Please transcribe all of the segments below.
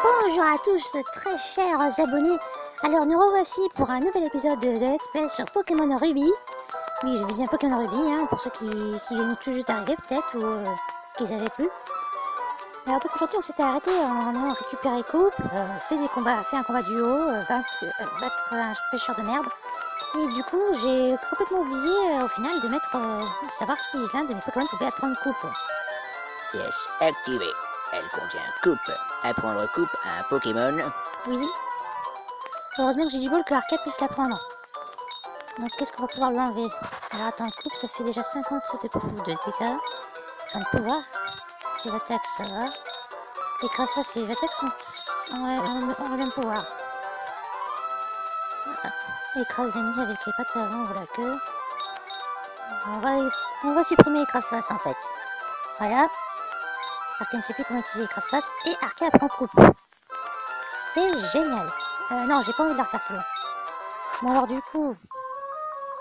Bonjour à tous, très chers abonnés. Alors nous revoici pour un nouvel épisode de Let's Play sur Pokémon Ruby. Oui, je dis bien Pokémon Ruby, hein, pour ceux qui viennent tout juste d'arriver peut-être, ou qu'ils avaient plus. Alors donc aujourd'hui on s'était arrêté en allant récupérer Coupe, fait un combat duo, battre un pêcheur de merde. Et du coup j'ai complètement oublié au final de savoir si l'un de mes Pokémon pouvait apprendre Coupe. CS activé. Elle contient coupe. Apprendre coupe à un Pokémon. Oui. Heureusement que j'ai du bol que Arca puisse l'apprendre. Donc qu'est-ce qu'on va pouvoir lui enlever? Alors attends, coupe, ça fait déjà 50 de dégâts. Enfin de pouvoir. Vive attaque, ça va. Écrase-face et vive attaque sont tous en le même pouvoir. Écrase l'ennemi avec les pattes avant ou la queue. On va supprimer écrase-face en fait. Voilà. Arca ne sait plus comment utiliser écrase-face et Arca apprend coupe. C'est génial. Non, j'ai pas envie de la refaire celle-là. Bon alors du coup,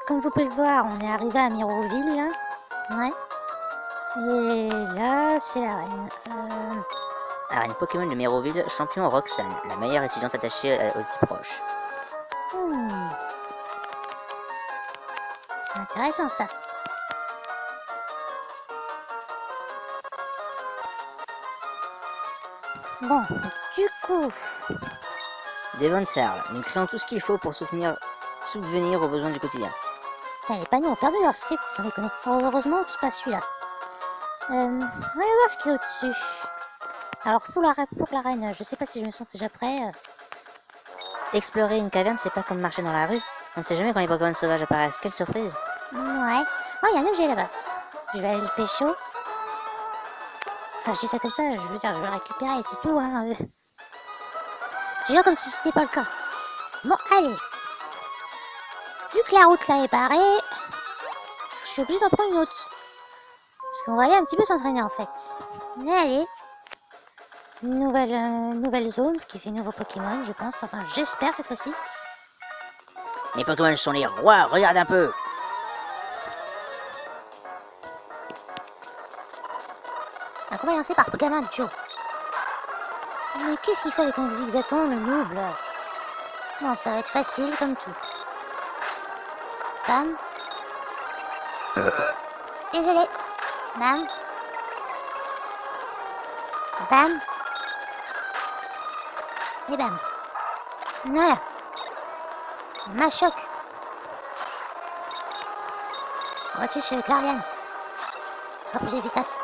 comme vous pouvez le voir, on est arrivé à Miroville là. Ouais. Et là, c'est la reine. Arène Pokémon de Miroville, champion Roxane, la meilleure étudiante attachée aux types proches. C'est intéressant ça. Bon, du coup... Devon Sarl, nous créons tout ce qu'il faut pour subvenir aux besoins du quotidien. Putain, les panneaux ont perdu leur script, sans déconner. Heureusement, c'est pas celui-là. On va voir ce qu'il y a au-dessus. Alors, pour la reine, je sais pas si je me sens déjà prêt. Explorer une caverne, c'est pas comme marcher dans la rue. On ne sait jamais quand les Pokémon sauvages apparaissent. Quelle surprise! Ouais. Oh, il y a un objet là-bas. Je vais aller le pécho. Enfin, je dis ça comme ça, je veux dire, je vais le récupérer, c'est tout, hein. Je dis comme si c'était pas le cas. Bon, allez. Vu que la route là est barrée, je suis obligée d'en prendre une autre. Parce qu'on va aller un petit peu s'entraîner en fait. Mais allez. Nouvelle zone, ce qui fait nouveau Pokémon, je pense. Enfin, j'espère cette fois-ci. Mes Pokémon sont les rois, regarde un peu! Un combat lancé par Pokémon Joe. Mais qu'est-ce qu'il fait avec un Zigzaton, le noob là? Non, ça va être facile comme tout. Bam. Désolé. Bam. Bam. Et bam. Voilà. Machoc. On va tuer chez Clariane. Ce sera plus efficace.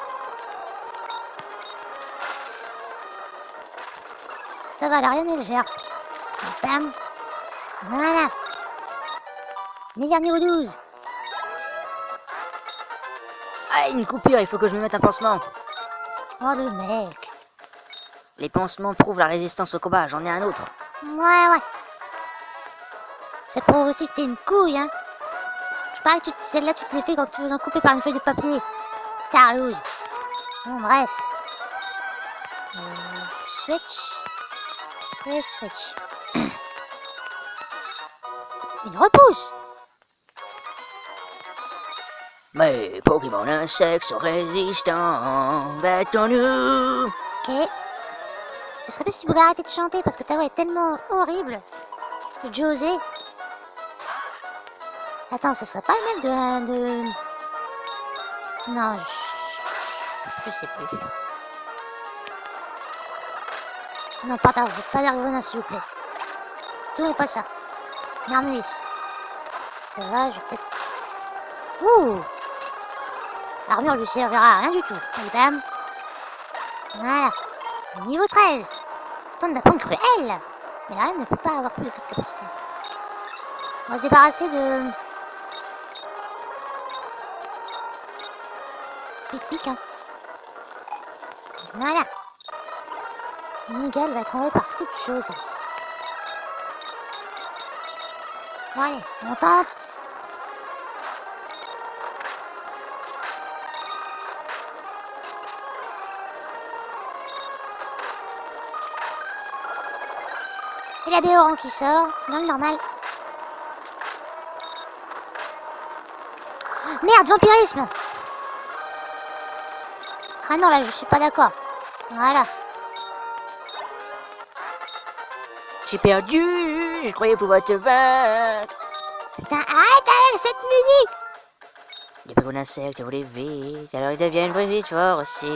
Ça va, l'Ariane elle gère. Bam. Voilà. Univers niveau 12. Ah, une coupure, il faut que je me mette un pansement. Oh le mec. Les pansements prouvent la résistance au combat, j'en ai un autre. Ouais. Ça prouve aussi que t'es une couille, hein. Je parie que celle-là, tu te l'es fait quand tu te faisais couper par une feuille de papier. Tarlouse. Bon, bref. Switch. Et switch. Une repousse. Mes Pokémon insectes sont résistants, battons-nous! Ok. Ce serait bien si tu pouvais arrêter de chanter parce que ta voix est tellement horrible. José. Attends, ce serait pas le mec de... Non, je sais plus. Non, pas d'Argona, s'il vous plaît. Tout n'est pas ça. Narmis. Ça va, je vais peut-être... Ouh. L'armure lui servira à rien du tout. Allez, bam. Voilà. Niveau 13. Tente d'apprendre cruel. Mais la reine ne peut pas avoir plus de capacité. On va se débarrasser de... Pic, hein. Voilà. Miguel va être envoyé par Scoop José. Bon allez, on tente. Et la Béoran qui sort, dans le normal. Merde, vampirisme. Ah non, là, je suis pas d'accord. Voilà. J'ai perdu, je croyais pouvoir te vaincre. Putain, arrête avec cette musique! Les ballons d'insectes volent vite, alors ils deviennent vite forts aussi.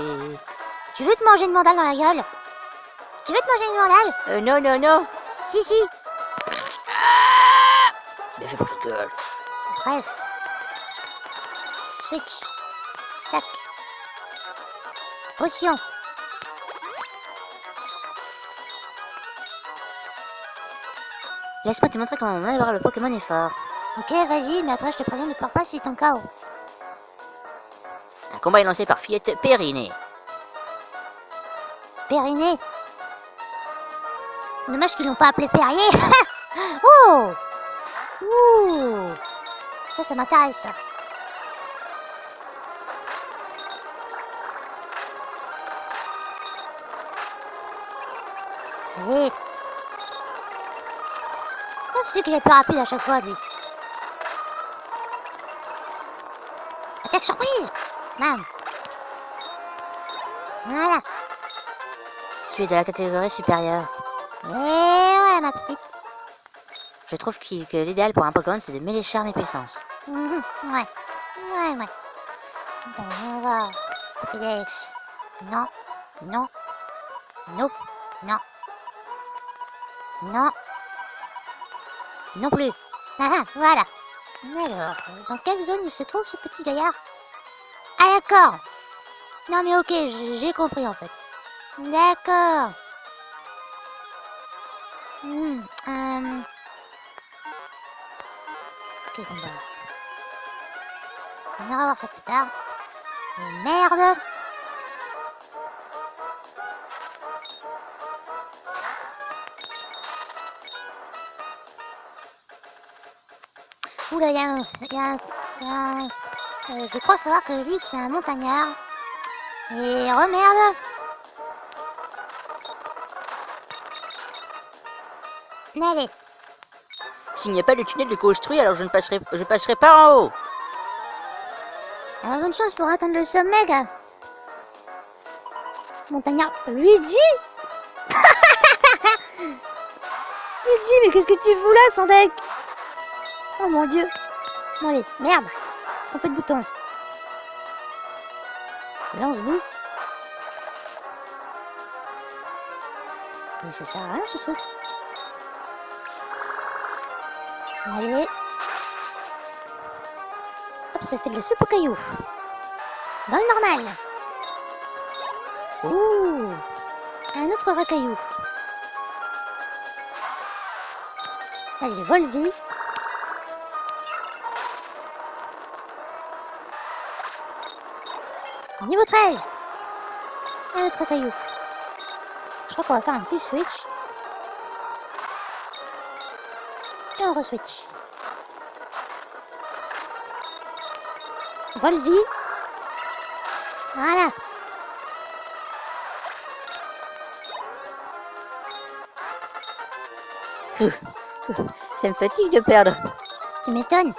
Tu veux te manger une mandale dans la gueule? Tu veux te manger une mandale? Non, non, non. Si, si. C'est bien fait pour ta gueule. Bref. Switch. Sac. Potion. Laisse-moi te montrer comment on avoir le Pokémon est fort. Ok, vas-y, mais après je te préviens, ne pleure pas si ton KO. Un combat est lancé par Fillette Périnée. Périnée. Dommage qu'ils l'ont pas appelé Perrier. Oh! Ouh! Ça m'intéresse, ça. Allez. Oh, c'est celui qui est le plus rapide à chaque fois, lui. Attaque surprise! Bam! Voilà. Tu es de la catégorie supérieure. Et ouais, ma petite. Je trouve que l'idéal pour un Pokémon, c'est de mêler charme et puissance. Ouais. Ouais. Bon, on va. Pokédex. Non. Non. Nope. Non. Non. Non plus. Ah, voilà. Alors, dans quelle zone il se trouve ce petit gaillard? Ah d'accord. Non mais ok, j'ai compris en fait. D'accord. Ok, bon bah. On ira voir ça plus tard. Et merde. Oula, je crois savoir que lui c'est un montagnard. Et oh merde. Allez. S'il n'y a pas de tunnel de construit, alors je passerai par en haut. Alors, bonne chance pour atteindre le sommet, gars. Montagnard. Luigi. Luigi, mais qu'est-ce que tu fous là, sans deck? Oh mon dieu. Bon allez, merde. Trompé de bouton. Lance-boue. Mais ça sert à rien ce truc. Allez. Hop, ça fait de la soupe aux cailloux. Dans le normal. Ouh. Un autre racaillou. Allez, Volvi. Niveau 13. Un autre caillou. Je crois qu'on va faire un petit switch. Et on re-switch. Volvi. Voilà. Ça me fatigue de perdre. Tu m'étonnes.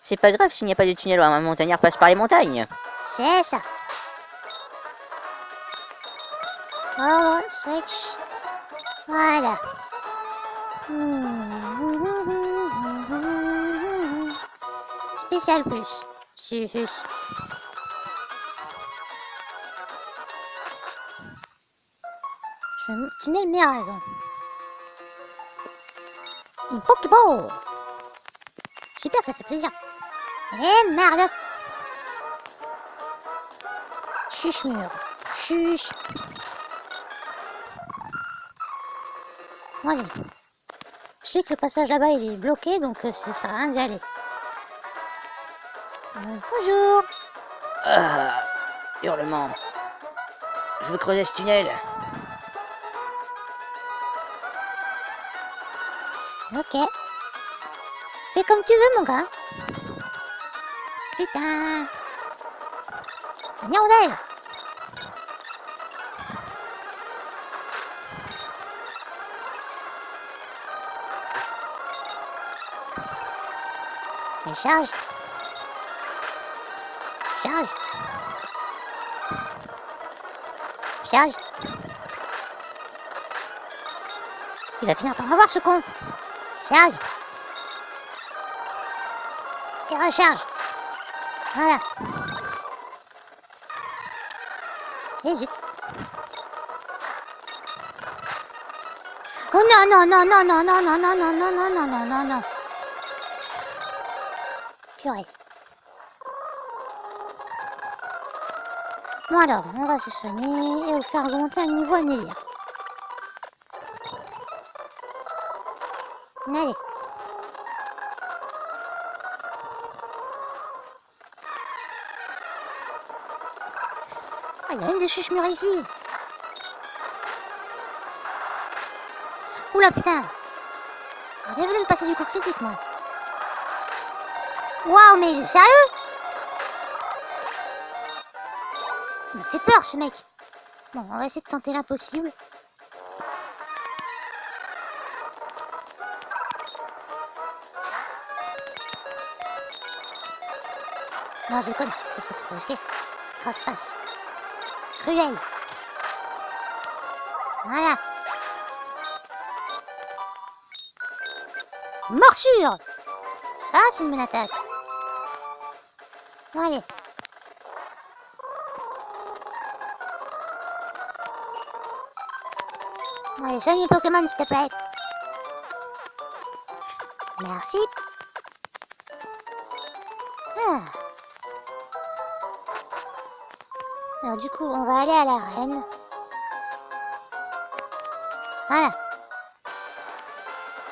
C'est pas grave s'il n'y a pas de tunnel où un montagnard passe par les montagnes. C'est ça. Oh, switch. Voilà. Spécial plus. Sus. Tunnel mais à raison. Une Pokéball. Super, ça fait plaisir. Eh merde. Chuche mur. Chuche. Bon, allez. Je sais que le passage là-bas il est bloqué, donc ça sert à rien d'y aller. Bonjour. Hurlement. Je veux creuser ce tunnel. Ok. Fais comme tu veux, mon gars. Putain. Une hirondelle. Et charge. Charge. Il va finir par m'avoir ce con. Charge. Et recharge. Voilà. Et zut. Oh non, non, non, non, non, non, non, non, non, non, non, non, non, non, non. Purée. Bon alors, on va se soigner et vous faire remonter un niveau à Nélia. Allez. Ah, il y a même des chuches-mûres ici. Oula putain. J'aurais bien voulu me passer du coup critique moi. Waouh, mais il est sérieux? Il me fait peur ce mec. Bon, on va essayer de tenter l'impossible. Non, je déconne, ça serait trop risqué. Trace-face. Cruel. Voilà. Morsure. Ça, c'est une bonne attaque. Bon, allez. Bon, allez, soigne les Pokémon, s'il te plaît. Merci. Ah. Alors du coup, on va aller à l'arène. Voilà.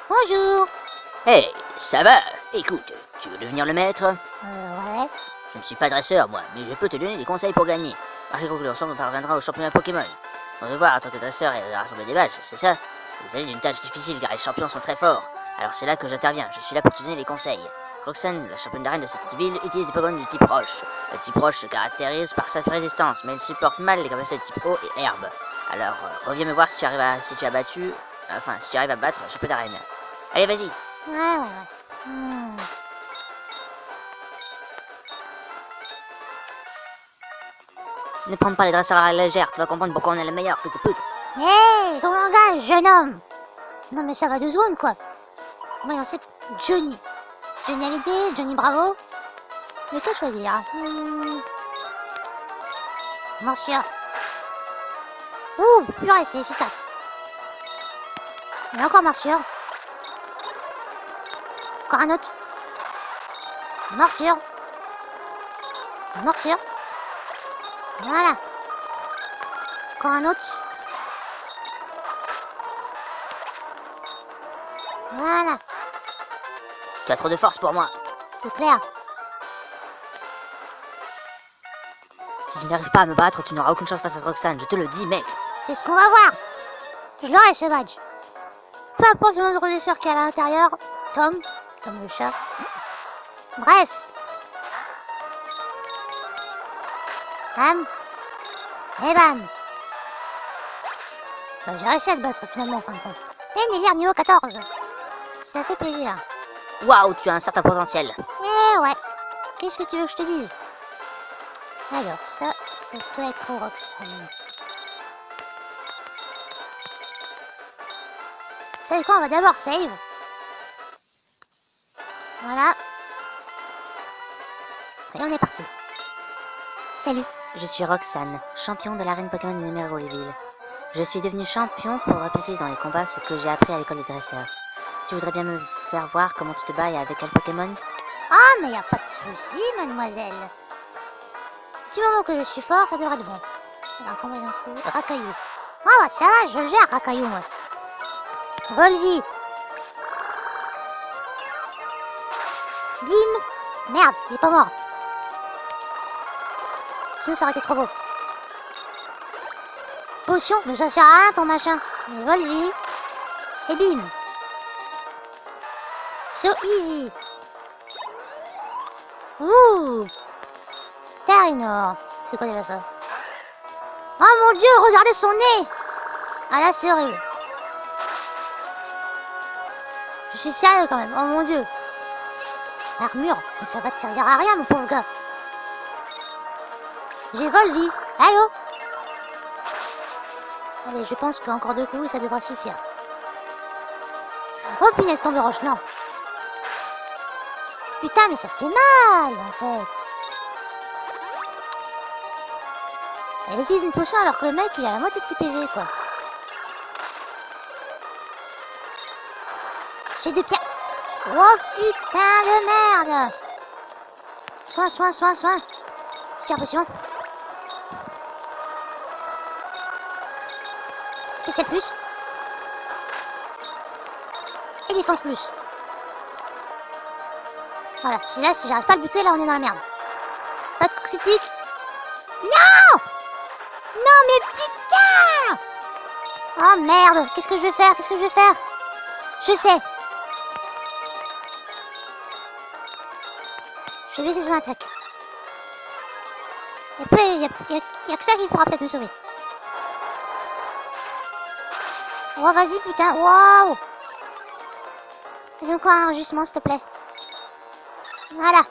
Bonjour. Hey, ça va? Écoute, tu veux devenir le maître? Ouais. Je ne suis pas dresseur, moi, mais je peux te donner des conseils pour gagner. Moi, j'ai compris que l'ensemble parviendra au championnat Pokémon. Ton devoir en tant que dresseur est de rassembler des badges, c'est ça? Il s'agit d'une tâche difficile car les champions sont très forts. Alors c'est là que j'interviens, je suis là pour te donner les conseils. Roxane, la championne d'arène de cette ville, utilise des Pokémon du type roche. Le type roche se caractérise par sa résistance, mais il supporte mal les capacités de type eau et herbe. Alors, reviens me voir si tu arrives à, si tu as battu, enfin, si tu arrives à battre la championne d'arène. Allez, vas-y. Ouais. Ne prends pas les dresseurs à la légère, tu vas comprendre pourquoi on est le meilleur, fils de pute. Hey, ton langage, jeune homme. Non mais ça va de zone quoi. Moi j'en sais Johnny. Johnny Hallyday, Johnny Bravo. Lequel choisir? Morsure. Ouh, purée, c'est efficace. Et encore morsure. Encore un autre. Morsure. Morsure. Voilà. Encore un autre. Voilà. Tu as trop de force pour moi. C'est clair. Si tu n'arrives pas à me battre, tu n'auras aucune chance face à Roxane, je te le dis, mec. C'est ce qu'on va voir. Je l'aurai ce badge. Peu importe le nombre de dresseurs qu'il y a à l'intérieur. Tom le chat. Bref. Bam. Et bam. Bah, j'ai réussi à te battre finalement en fin de compte. Et Nélia niveau 14. Ça fait plaisir. Waouh, tu as un certain potentiel. Eh ouais. Qu'est-ce que tu veux que je te dise? Alors ça doit être Roxane. Vous savez quoi, on va d'abord save. Voilà. Et on est parti. Salut, je suis Roxane, champion de l'arène Pokémon de Méroville. Je suis devenu champion pour répliquer dans les combats ce que j'ai appris à l'école des dresseurs. Tu voudrais bien me faire voir comment tu te bats et avec quel Pokémon? Ah, mais y a pas de souci, mademoiselle. Du moment que je suis fort, ça devrait être bon. Alors, qu'on va lancer Racaillou. Ah, bah ça va, je le gère, Racaillou, moi. Volvi. Bim. Merde, il est pas mort. Sinon, ça aurait été trop beau. Potion, mais ça sert à rien, ton machin. Mais Volvi. Et bim. So easy. Ouh. Terrinor. C'est quoi déjà ça? Oh mon dieu, regardez son nez. Ah là, c'est horrible. Je suis sérieux quand même, oh mon dieu. Armure, mais ça va te servir à rien, mon pauvre gars. J'ai Volvi. Allô? Allez, je pense qu'encore 2 coups et ça devra suffire. Oh punaise, tombe roche, non. Putain, mais ça fait mal, en fait. Elle utilise une potion alors que le mec, il a la moitié de ses PV, quoi. J'ai 2 pierres. Oh putain de merde. Soin. Super potion. Spécial plus. Et défense plus. Voilà, si j'arrive pas à le buter, là on est dans la merde. Pas de critique. Non! Non mais putain! Oh merde, qu'est-ce que je vais faire? Je sais. Je vais laisser son attaque. Il y a que ça qui pourra peut-être me sauver. Oh vas-y putain, waouh! Fais encore un enregistrement s'il te plaît. Voilà.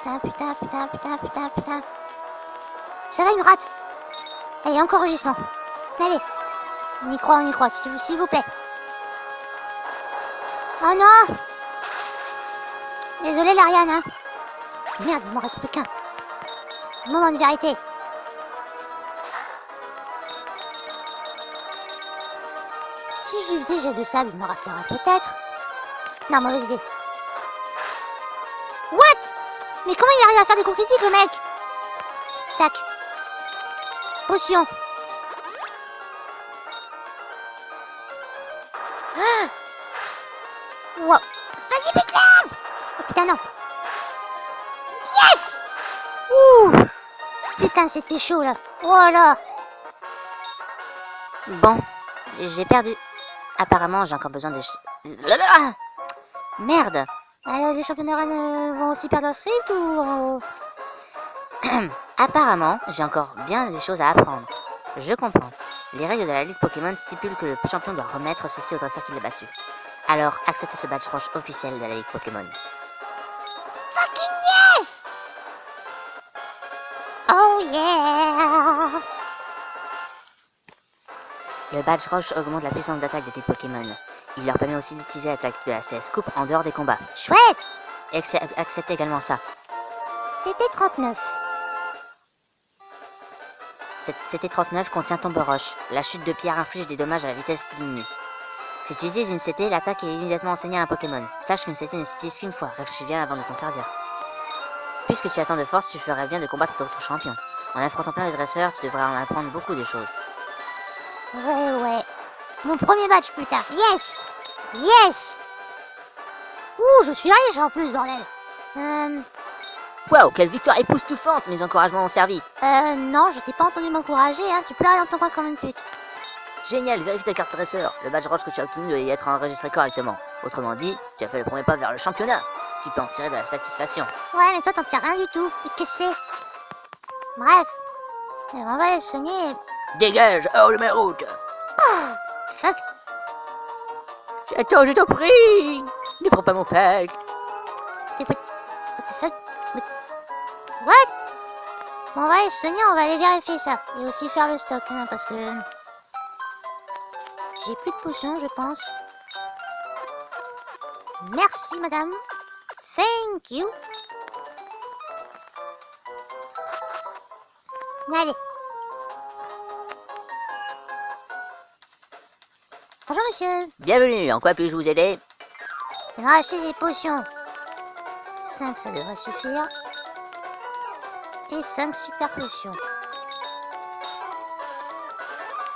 Putain. Ça va, il me rate. Allez, encore enregistrement. Allez. On y croit, s'il vous plaît. Oh non! Désolé, Lariane, hein. Merde, il m'en reste plus qu'un. Moment de vérité. Si je lui faisais jet de sable, il me raterait peut-être. Non, mauvaise idée. What? Mais comment il arrive à faire des coups critiques, le mec? Sac. Potion. Ah! Wow. Vas-y, bute-le! Oh putain, non. Yes! Ouh! Putain, c'était chaud, là. Oh là! Bon, j'ai perdu. Apparemment, j'ai encore besoin des... Merde! Alors, les championnats reines vont aussi perdre leur script ou... Apparemment, j'ai encore bien des choses à apprendre. Je comprends. Les règles de la Ligue Pokémon stipulent que le champion doit remettre ceci au dresseur qui l'a battu. Alors, accepte ce badge roche officiel de la Ligue Pokémon. Fucking yes! Oh yeah! Le badge roche augmente la puissance d'attaque de tes Pokémon. Il leur permet aussi d'utiliser l'attaque de la CS Coupe en dehors des combats. Chouette! Et accepte également ça. C'était 39. C'était 39 contient Tombe Roche. La chute de pierre inflige des dommages à la vitesse diminue. Si tu utilises une CT, l'attaque est immédiatement enseignée à un Pokémon. Sache qu'une CT ne s'utilise qu'une fois. Réfléchis bien avant de t'en servir. Puisque tu as tant de force, tu ferais bien de combattre ton champion. En affrontant plein de dresseurs, tu devrais en apprendre beaucoup de choses. Ouais. Mon premier match, putain. Yes! Ouh, je suis riche en plus, bordel. Waouh, quelle victoire époustouflante! Mes encouragements ont servi. Non, je t'ai pas entendu m'encourager, hein. Tu pleurais dans ton coin comme une pute. Génial, vérifie ta carte dresseur. Le badge roche que tu as obtenu doit y être enregistré correctement. Autrement dit, tu as fait le premier pas vers le championnat. Tu peux en tirer de la satisfaction. Ouais, mais toi, t'en tires rien du tout. Mais qu'est-ce que c'est? Bref. On va les soigner. Dégage, hors de ma route! Fuck. Attends, je t'en prie! Ne prends pas mon pack! What the fuck? What? Bon, on va les soigner, on va aller vérifier ça. Et aussi faire le stock, hein, parce que... j'ai plus de potions, je pense. Merci, madame. Thank you. Allez. Bonjour, monsieur. Bienvenue, en quoi puis-je vous aider? J'aimerais acheter des potions. 5, ça devrait suffire. Et 5 super potions. Je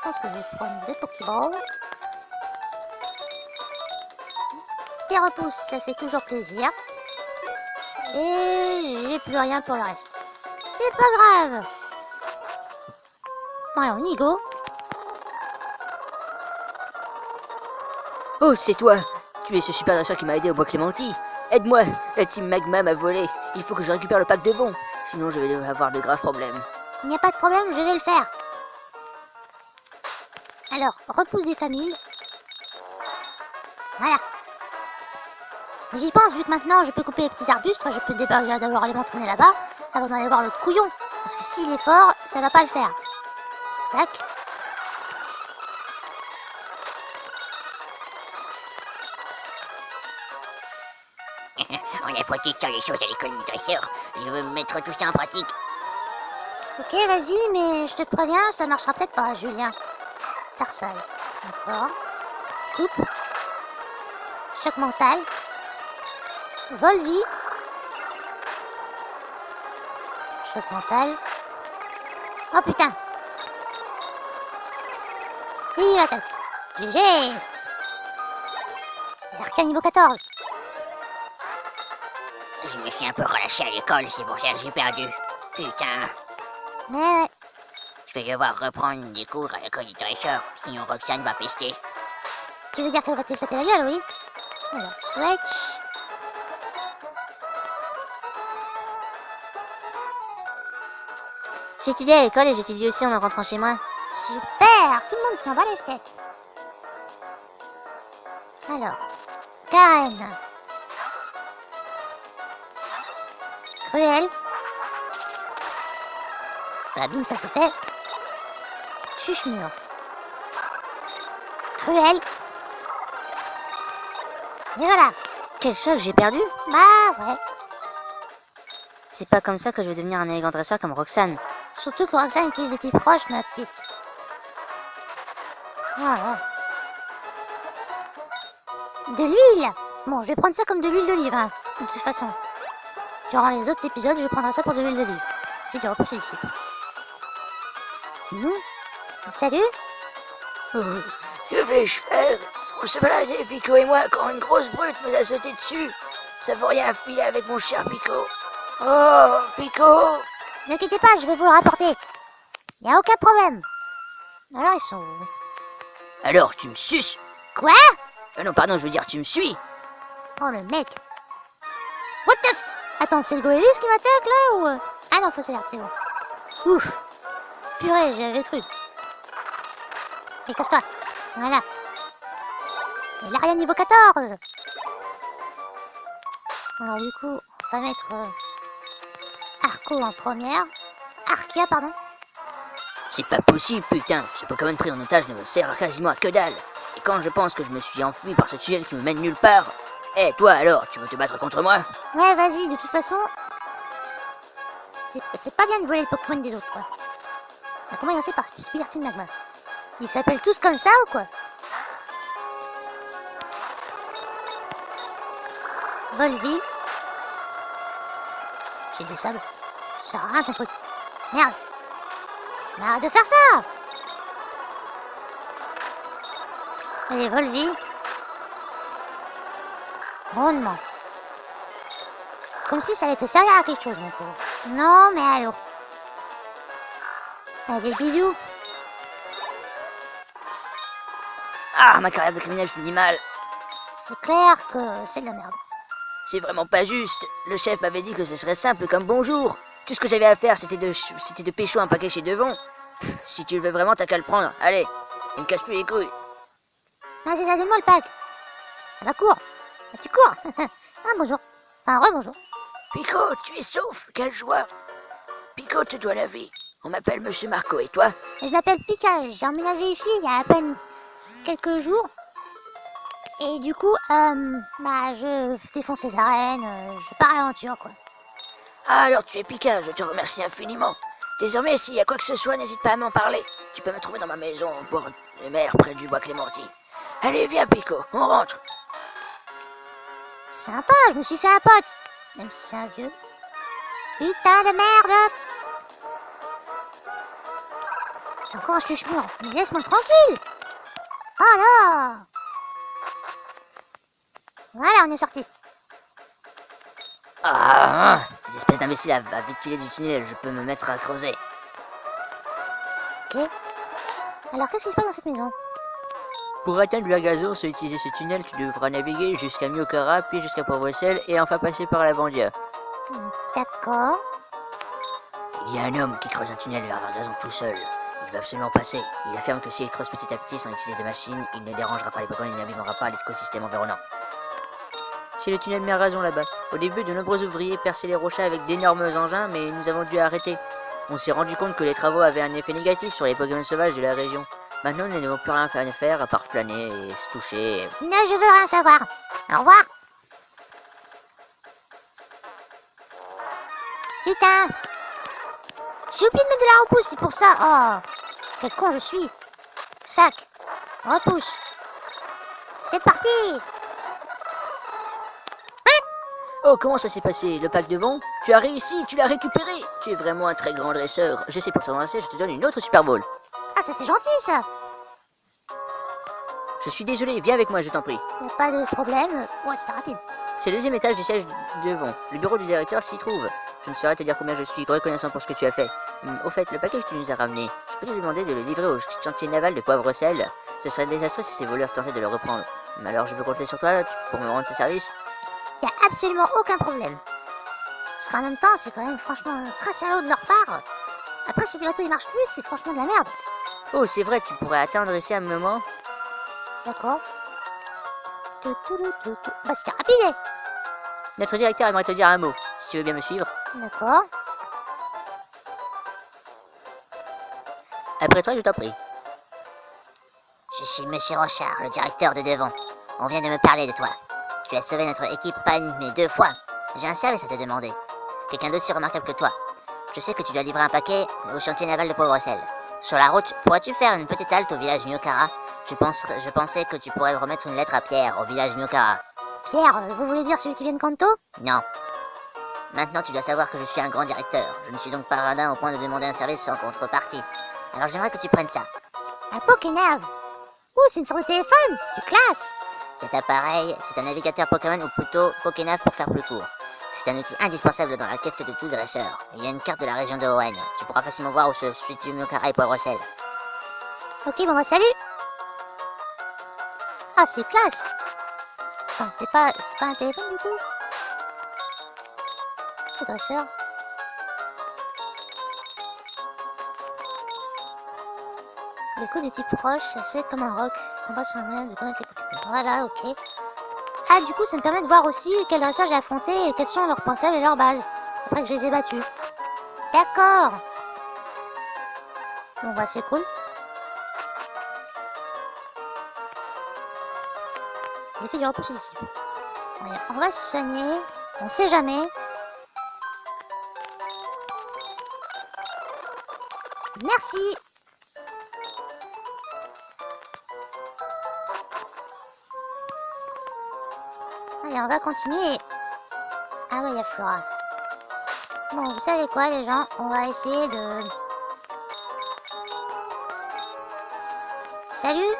pense que je vais prendre 2 Pokéballs. Des repousses, ça fait toujours plaisir. Et j'ai plus rien pour le reste. C'est pas grave. Bon, allez, on y go. Oh, c'est toi! Tu es ce super dresseur qui m'a aidé au bois Clémenti! Aide-moi! La team Magma m'a volé! Il faut que je récupère le pack de bons! Sinon je vais avoir de graves problèmes. Il n'y a pas de problème, je vais le faire. Alors, repousse des familles. Voilà. Mais j'y pense, vu que maintenant je peux couper les petits arbustes, je peux d'abord aller m'entraîner là-bas, avant d'aller voir l'autre couillon. Parce que s'il est fort, ça va pas le faire. Tac. On est pratique sur les choses à l'école du dresseur. Je veux mettre tout ça en pratique. Ok, vas-y, mais je te préviens, ça marchera peut-être pas, Julien. Tarsal. D'accord. Coupe. Choc mental. Volvie. Choc mental. Oh putain. Et attaque. GG. Arcane niveau 14. Je me suis un peu relâché à l'école, c'est pour ça que j'ai perdu. Putain. Mais Je vais devoir reprendre des cours à l'école du dresseur, sinon Roxane va pester. tu veux dire qu'elle va t'éclater la gueule, oui? Alors, switch. J'étudie à l'école et j'étudie aussi en rentrant chez moi. Super. Tout le monde s'en va les steaks. Alors, Karen. Cruel. Voilà, bim, ça c'est fait. Chuchemur. Cruel. Et voilà. Quel choc, j'ai perdu? Bah ouais. C'est pas comme ça que je vais devenir un élégant dresseur comme Roxane. Surtout que Roxane utilise des types proches, ma petite. Voilà. De l'huile. Bon, je vais prendre ça comme de l'huile d'olive, hein, de toute façon. Durant les autres épisodes, je prendrai ça pour de l'huile d'olive. Je dirai pas celui-ci. Salut. Que vais-je faire? On se baladait, Pico et moi, quand une grosse brute nous a sauté dessus. Ça vaut rien filer avec mon cher Pico. Oh, Pico! Ne vous inquiétez pas, je vais vous le rapporter. Y a aucun problème. Alors, ils sont où? Alors, tu me suces? Quoi? Non, pardon, je veux dire, tu me suis. Oh, le mec. What the f... Attends, c'est le goélis qui m'attaque, là, ou... Ah non, fausse alerte, c'est bon. Ouf. Purée, j'avais cru. Et casse-toi. Voilà. Et l'Aria niveau 14. Alors, du coup, on va mettre... Arco en première. Arkia, pardon. C'est pas possible, putain. Ce Pokémon pris en otage ne me sert quasiment à que dalle. Et quand je pense que je me suis enfui par ce tunnel qui me mène nulle part... Eh, toi alors, tu veux te battre contre moi? Ouais, vas-y, de toute façon... C'est pas bien de voler le Pokémon des autres. On a comment lancé par Spirtin Magma. Ils s'appellent tous comme ça ou quoi? Volvie. J'ai du sable. Ça sert à rien ton truc. Merde. Mais arrête de faire ça. Allez, Volvie. Rondement. Comme si ça allait te servir à quelque chose, mon pauvre. Non, mais allô. Allez, bisous. Ah, ma carrière de criminel finit mal. C'est clair que c'est de la merde. C'est vraiment pas juste. Le chef m'avait dit que ce serait simple comme bonjour. Tout ce que j'avais à faire, c'était de pécho un paquet chez Devon. Si tu le veux vraiment, t'as qu'à le prendre. Allez, il me casse plus les couilles. Ah, c'est ça, donne-moi le pack. Ah bah, cours. Ah, tu cours. Ah, bonjour. Enfin, rebonjour. Pico, tu es sauf. Quelle joie. Pico te doit la vie. On m'appelle Monsieur Marco, et toi? Je m'appelle Pika, j'ai emménagé ici il y a à peine quelques jours. Et du coup, bah, je défonce les arènes, je pars à l'aventure, quoi. Ah, alors tu es Pika, je te remercie infiniment. Désormais, s'il y a quoi que ce soit, n'hésite pas à m'en parler. Tu peux me trouver dans ma maison au bord de mer, près du bois Clémenti. Allez, viens, Pico, on rentre. Sympa, je me suis fait un pote. Même si c'est un vieux. Putain de merde. T'as encore un chuche-mur, mais laisse-moi tranquille. Oh là. Voilà, on est sorti. Ah, cette espèce d'imbécile va vite filer du tunnel, je peux me mettre à creuser. Ok. Alors, qu'est-ce qui se passe dans cette maison? Pour atteindre le Lagazur, sans utiliser ce tunnel, tu devras naviguer jusqu'à Miokara, puis jusqu'à Port-Bruxelles, et enfin passer par la Bandia. D'accord. Il y a un homme qui creuse un tunnel vers Argazon tout seul. Il va absolument passer. Il affirme que s'il creuse petit à petit sans utiliser de machine, il ne dérangera pas les Pokémon et n'abîmera pas l'écosystème environnant. C'est le tunnel Mergazon là-bas. Au début, de nombreux ouvriers perçaient les rochers avec d'énormes engins, mais nous avons dû arrêter. On s'est rendu compte que les travaux avaient un effet négatif sur les Pokémon sauvages de la région. Maintenant, nous n'avons plus rien à faire à part flâner et se toucher. Non, je veux rien savoir. Au revoir. Putain! J'ai oublié de mettre de la repousse, c'est pour ça. Oh, quel con je suis. Sac. Repousse. C'est parti! Oh, comment ça s'est passé? Le pack de bons? Tu as réussi, tu l'as récupéré. Tu es vraiment un très grand dresseur. Je sais pour te remercier, je te donne une autre Super Bowl. Ah, ça c'est gentil ça! Je suis désolé, viens avec moi, je t'en prie. Y a pas de problème. Ouais, c'était rapide. C'est le deuxième étage du siège devant. Le bureau du directeur s'y trouve. Je ne saurais te dire combien je suis reconnaissant pour ce que tu as fait. Au fait, le paquet que tu nous as ramené, je peux te demander de le livrer au chantier naval de Poivre-Sel? Ce serait désastreux si ces voleurs tentaient de le reprendre. Mais alors je peux compter sur toi pour me rendre ce service? Y a absolument aucun problème. Parce qu'en même temps, c'est quand même franchement très salaud de leur part. Après, si le bateau il marche plus, c'est franchement de la merde. Oh, c'est vrai, tu pourrais atteindre ici à un moment. D'accord. Bah, c'était rapide. Notre directeur aimerait te dire un mot, si tu veux bien me suivre. D'accord. Après toi, je t'en prie. Je suis Monsieur Rochard, le directeur de Devon. On vient de me parler de toi. Tu as sauvé notre équipe pas une mais 2 fois. J'ai un service à te demander. Quelqu'un d'aussi remarquable que toi. Je sais que tu dois livrer un paquet au chantier naval de Poivre-Sel. Sur la route, pourrais-tu faire une petite halte au village Miokara? Je pensais que tu pourrais remettre une lettre à Pierre au village Miokara. Pierre, vous voulez dire celui qui vient de Kanto? Non. Maintenant, tu dois savoir que je suis un grand directeur. Je ne suis donc pas radin au point de demander un service sans contrepartie. Alors j'aimerais que tu prennes ça. Un Pokénerve. Ouh, c'est une sorte de téléphone, c'est classe. Cet appareil, c'est un navigateur Pokémon ou plutôt Pokénav pour faire plus court. C'est un outil indispensable dans la quête de tout dresseur. Il y a une carte de la région de Hoenn. Tu pourras facilement voir où se situe Miokara et Poivre-Sel. Ok, bon bah salut. Ah, c'est classe. Attends, c'est pas un téléphone du coup? Le dresseur. Les coups de type proche, c'est comme un roc. Combat sur un moyen de connaître les Pokémon. Voilà, ok. Ah, du coup, ça me permet de voir aussi quel dresseur j'ai affronté et quels sont leurs points faibles et leurs bases. Après que je les ai battus. D'accord. Bon, bah, c'est cool. L'effet du repousse ici. On va se soigner. On sait jamais. Merci. Allez, on va continuer. Ah ouais, il y a Flora. Bon, vous savez quoi, les gens? On va essayer de... Salut!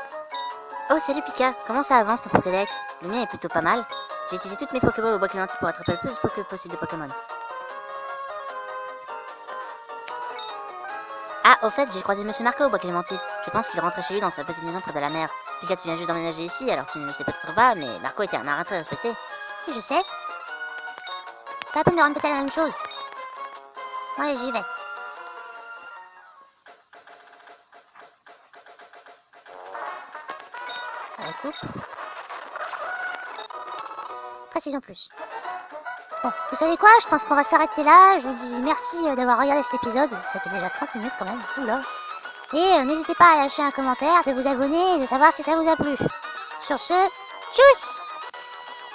Oh, salut Pika, comment ça avance ton Pokédex? Le mien est plutôt pas mal. J'ai utilisé toutes mes Pokéballs au bois clémentine pour attraper le plus possible de Pokémon. Ah, au fait, j'ai croisé Monsieur Marco au bois clémentine. Je pense qu'il rentrait chez lui dans sa petite maison près de la mer. Pika, tu viens juste d'emménager ici, alors tu ne le sais peut-être pas, mais Marco était un marin très respecté. Oui, je sais. C'est pas la peine de répéter la même chose. Bon, allez, j'y vais. Allez, coupe. Précision plus. Bon, vous savez quoi? Je pense qu'on va s'arrêter là. Je vous dis merci d'avoir regardé cet épisode. Ça fait déjà 30 minutes quand même. Oula. Et n'hésitez pas à lâcher un commentaire, de vous abonner et de savoir si ça vous a plu. Sur ce, tchuss!